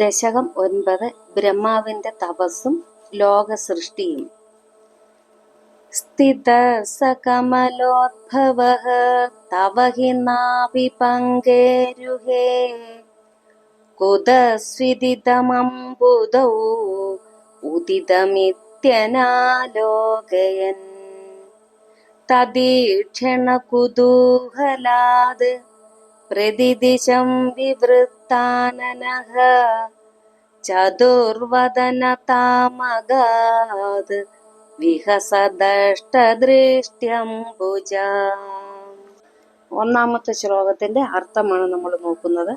ദശകം 9 ബ്രഹ്മാവിന്റെ തപസ്സും ലോകസൃഷ്ടിയും. സ്ഥിതസകമലോദ്ഭവഃ തവ ഹി നാഭി പങ്കേരുഹേ കുതസ്വിദിതമംബുദൗ ഉദിതമിത്യനാലോകയൻ തദീക്ഷണ കുതൂഹലാത് പ്രതിദിശം വിവൃത്താനനഃ ചതുർവദനതാമഗാത് വിഹസദഷ്ടദൃഷ്ട്യംബുജാ. ഒന്നാമത്തെ ശ്ലോകത്തിന്റെ അർത്ഥമാണ് നമ്മൾ നോക്കുന്നത്.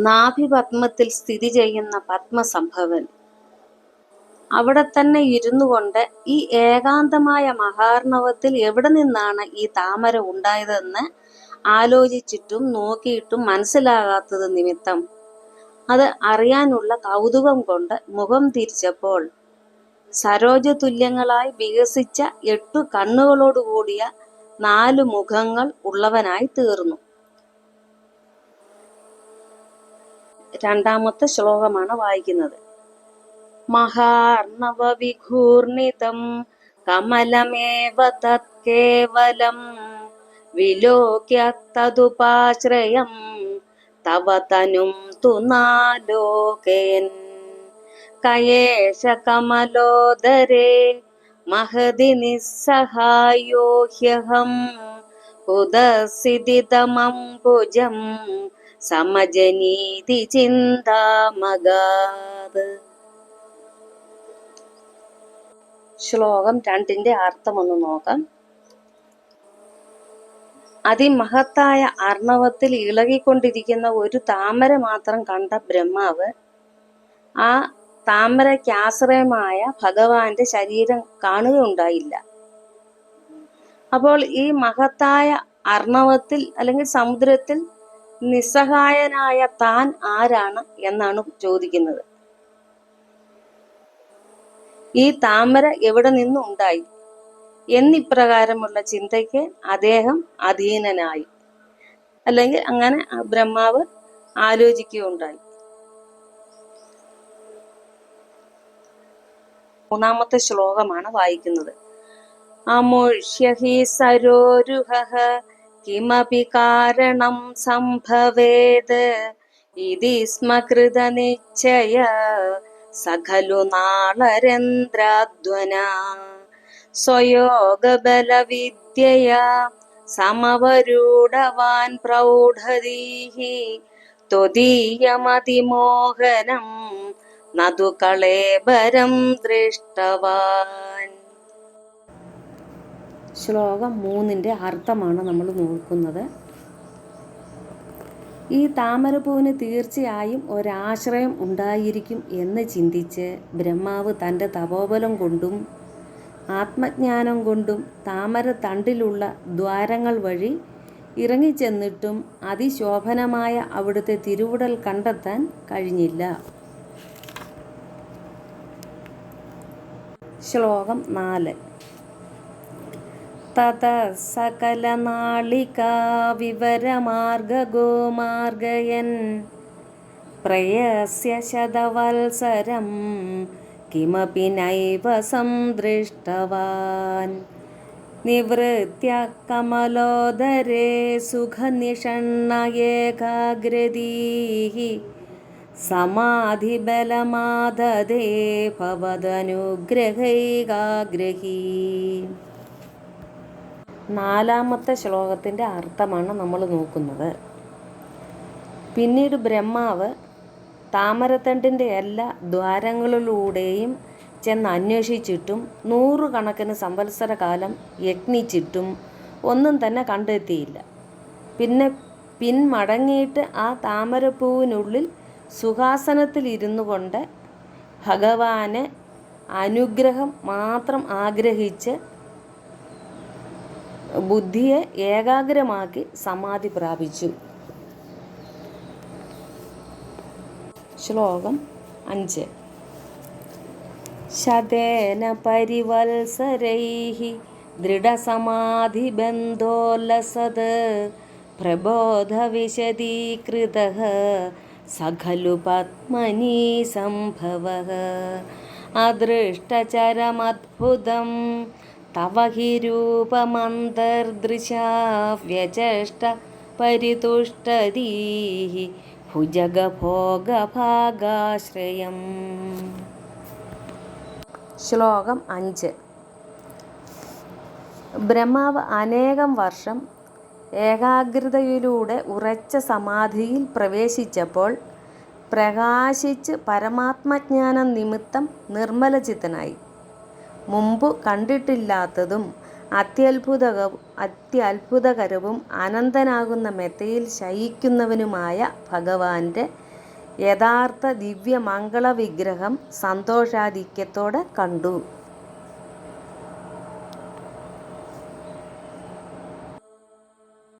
നാഭിപത്മത്തിൽ സ്ഥിതി ചെയ്യുന്ന പത്മസംഭവൻ അവിടെ തന്നെ ഇരുന്നു കൊണ്ട് ഈ ഏകാന്തമായ മഹാർണവത്തിൽ എവിടെ നിന്നാണ് ഈ താമര ഉണ്ടായതെന്ന് ആലോചിച്ചിട്ടും നോക്കിയിട്ടും മനസ്സിലാകാത്തത് നിമിത്തം അത് അറിയാനുള്ള കൗതുകം കൊണ്ട് മുഖം തിരിച്ചപ്പോൾ സരോജതുല്യങ്ങളായി വികസിച്ച 8 കണ്ണുകളോടുകൂടിയ 4 മുഖങ്ങൾ ഉള്ളവനായി തീർന്നു. രണ്ടാമത്തെ ശ്ലോകമാണ് വായിക്കുന്നത്. മഹാർണവ വിഘൂർണിതം കമലമേവ തത്കേവലം വിലോക്യ തദുപാശ്രയം തവ തനും തു നാലോകയൻ കയേശ കമലോദരേ മഹതി നിസ്സഹായോ ഹ്യഹം ഉദസിദിതമംബുജം സമജനീതി ചിന്താമഗാത്. ശ്ലോകം 2ന്റെ അർത്ഥം ഒന്ന് നോക്കാം. അതിമഹത്തായ അർണവത്തിൽ ഇളകിക്കൊണ്ടിരിക്കുന്ന ഒരു താമര മാത്രം കണ്ട ബ്രഹ്മാവ് ആ താമരയ്ക്കാശ്രയമായ ഭഗവാന്റെ ശരീരം കാണുകയുണ്ടായില്ല. അപ്പോൾ ഈ മഹത്തായ അർണവത്തിൽ അല്ലെങ്കിൽ സമുദ്രത്തിൽ നിസ്സഹായനായ താൻ ആരാണ് എന്നാണ് ചോദിക്കുന്നത്. ഈ താമര എവിടെ നിന്നുണ്ടായി എന്നിപ്രകാരമുള്ള ചിന്തയ്ക്ക് അദ്ദേഹം അധീനനായി, അല്ലെങ്കിൽ അങ്ങനെ ബ്രഹ്മാവ് ആലോചിക്കുകയുണ്ടായി. മൂന്നാമത്തെ ശ്ലോകമാണ് വായിക്കുന്നത്. അമുഷ്യ ഹി സരോരുഹഃ കിമപി കാരണം സംഭവേത് ഇതി സ്മകൃത നിശ്ചയ സഖലു നാളരേന്ദ്രാധ്വനാ സ്വയോഗബലവിദ്യയാ സമവരൂഢവാൻ പ്രൗഢധീഃ ത്വദീയമതിമോഹനം നതു കളേബരം ദൃഷ്ടവാൻ. ശ്ലോകം 3ന്റെ അർത്ഥമാണ് നമ്മൾ നോക്കുന്നത്. ഈ താമരപ്പൂവിന് തീർച്ചയായും ഒരാശ്രയം ഉണ്ടായിരിക്കും എന്ന് ചിന്തിച്ച് ബ്രഹ്മാവ് തൻ്റെ തപോബലം കൊണ്ടും ആത്മജ്ഞാനം കൊണ്ടും താമര തണ്ടിലുള്ള ദ്വാരങ്ങൾ വഴി ഇറങ്ങിച്ചെന്നിട്ടും അതിശോഭനമായ അവിടുത്തെ തിരുവുടൽ കണ്ടെത്താൻ കഴിഞ്ഞില്ല. ശ്ലോകം 4. തത സകലനാളികാ വിവരമാർഗഗോമാർഗയൻ പ്രയസ്യ ശതവത്സരം കിമപി നൈവ സംദൃഷ്ടവാൻ നിവൃത്യ കമലോദരേ സുഖനിഷണ്ണയേകാഗ്രതീഃ സമാധിബലമാദദേ ഭവദനുഗ്രഹൈകാഗ്രഹീ. 4ാമത്തെ ശ്ലോകത്തിൻ്റെ അർത്ഥമാണ് നമ്മൾ നോക്കുന്നത്. പിന്നീട് ബ്രഹ്മാവ് താമരത്തണ്ടിൻ്റെ എല്ലാ ദ്വാരങ്ങളിലൂടെയും ചെന്ന് അന്വേഷിച്ചിട്ടും 100 കണക്കിന് സംവത്സര കാലം യത്നിച്ചിട്ടും ഒന്നും തന്നെ കണ്ടെത്തിയില്ല. പിന്നെ പിന്മടങ്ങിയിട്ട് ആ താമരപ്പൂവിനുള്ളിൽ സുഖാസനത്തിൽ ഇരുന്നു കൊണ്ട് ഭഗവാന് അനുഗ്രഹം മാത്രം ആഗ്രഹിച്ച് ബുദ്ധിയെ ഏകാഗ്രമാക്കി സമാധി പ്രാപിച്ചു. ശ്ലോകം 5. ശതേന പരിവത്സരൈഃ ദൃഢസമാധിബന്ധോല്ലസത് പ്രബോധവിശദീകൃതഃ സഖലു പത്മനി സംഭവഃ അദൃഷ്ടചരമദ്ഭുതം തവ ഹി രൂപമന്തർദൃശാ വ്യചഷ്ട പരിതുഷ്ടതീഃ ഭുജഗഭോഗഭാഗാശ്രയം. ശ്ലോകം 5. ബ്രഹ്മാവ് അനേകം വർഷം ഏകാഗ്രതയിലൂടെ ഉറച്ച സമാധിയിൽ പ്രവേശിച്ചപ്പോൾ പ്രകാശിച്ച് പരമാത്മജ്ഞാനം നിമിത്തം നിർമ്മലചിത്തനായി. മുമ്പ് കണ്ടിട്ടില്ലാത്തതും അത്യത്ഭുതകരവും അനന്തനാകുന്ന മെത്തയിൽ ശയിക്കുന്നവനുമായ ഭഗവാന്റെ യഥാർത്ഥ ദിവ്യമംഗള വിഗ്രഹം സന്തോഷാധിക്യത്തോടെ കണ്ടു.